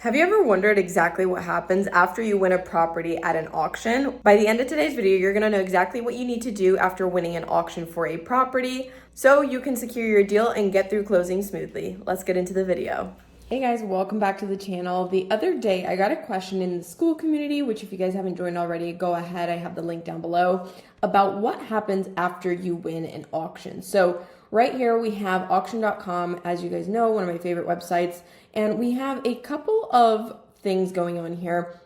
Have you ever wondered exactly what happens after you win a property at an auction? By the end of today's video, you're gonna know exactly what you need to do after winning an auction for a property so you can secure your deal and get through closing smoothly. Let's get into the video. Hey guys, welcome back to the channel. The other day, I got a question in the school community, which if you guys haven't joined already, go ahead, I have the link down below, about what happens after you win an auction. So right here we have auction.com, as you guys know, one of my favorite websites, and we have a couple of things going on here.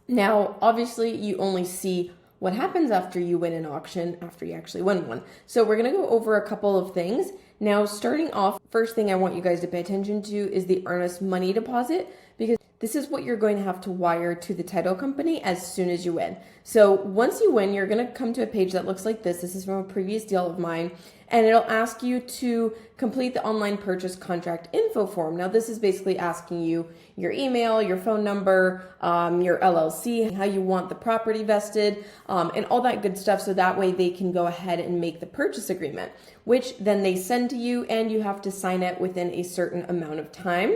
Now, obviously, you only see what happens after you win an auction, after you actually win one. So we're gonna go over a couple of things. Now, starting off, first thing I want you guys to pay attention to is the earnest money deposit, because this is what you're going to have to wire to the title company as soon as you win. So once you win, you're going to come to a page that looks like this. This is from a previous deal of mine, and it'll ask you to complete the online purchase contract info form. Now, this is basically asking you your email, your phone number, your LLC, how you want the property vested, and all that good stuff. So that way they can go ahead and make the purchase agreement, which then they send to you, and you have to sign it within a certain amount of time.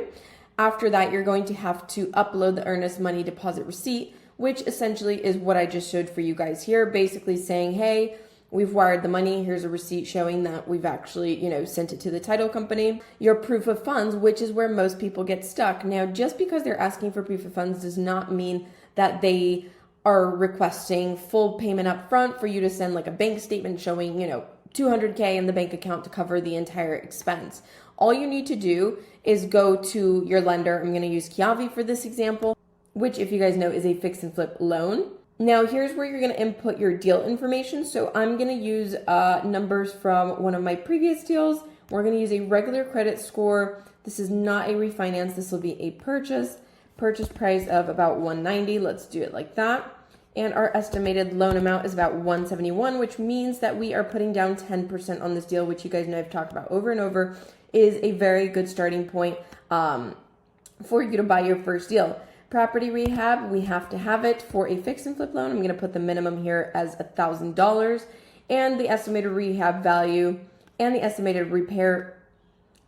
After that, you're going to have to upload the earnest money deposit receipt, which essentially is what I just showed for you guys here, basically saying, hey, we've wired the money. Here's a receipt showing that we've actually, sent it to the title company. Your proof of funds, which is where most people get stuck. Now, just because they're asking for proof of funds does not mean that they are requesting full payment up front for you to send like a bank statement showing, $200K in the bank account to cover the entire expense. All you need to do is go to your lender. I'm going to use Kiavi for this example, which, if you guys know, is a fix and flip loan. Now, here's where you're going to input your deal information. So I'm going to use numbers from one of my previous deals. We're going to use a regular credit score. This is not a refinance. This will be a purchase price of about $190. Let's do it like that. And our estimated loan amount is about $171, which means that we are putting down 10% on this deal, which you guys know I've talked about over and over, is a very good starting point for you to buy your first deal. Property rehab, we have to have it for a fix and flip loan. I'm going to put the minimum here as $1,000, and the estimated rehab value and the estimated repair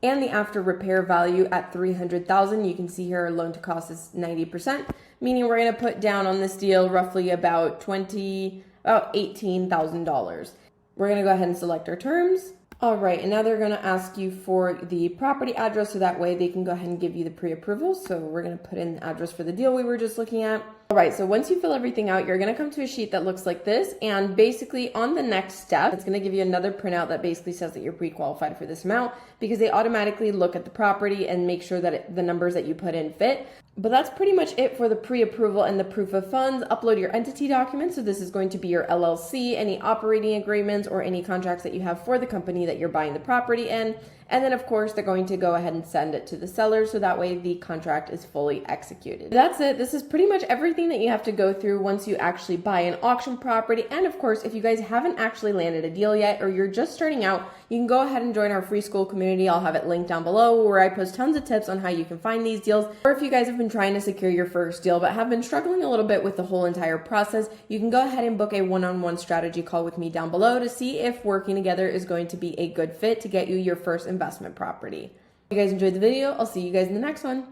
and the after repair value at $300,000. You can see here our loan to cost is 90%, meaning we're going to put down on this deal roughly about $18,000. We're going to go ahead and select our terms. All right, and now they're going to ask you for the property address, so that way they can go ahead and give you the pre-approval. So we're going to put in the address for the deal we were just looking at. All right, so once you fill everything out, you're going to come to a sheet that looks like this, and basically on the next step, it's going to give you another printout that basically says that you're pre-qualified for this amount, because they automatically look at the property and make sure that the numbers that you put in fit. But that's pretty much it for the pre-approval and the proof of funds. Upload your entity documents. So this is going to be your LLC, any operating agreements, or any contracts that you have for the company that you're buying the property in. And then, of course, they're going to go ahead and send it to the seller, so that way the contract is fully executed. That's it. This is pretty much everything that you have to go through once you actually buy an auction property. And of course, if you guys haven't actually landed a deal yet, or you're just starting out, you can go ahead and join our free school community. I'll have it linked down below, where I post tons of tips on how you can find these deals. Or if you guys have been trying to secure your first deal but have been struggling a little bit with the whole entire process, you can go ahead and book a one-on-one strategy call with me down below to see if working together is going to be a good fit to get you your first investment property. If you guys enjoyed the video, I'll see you guys in the next one.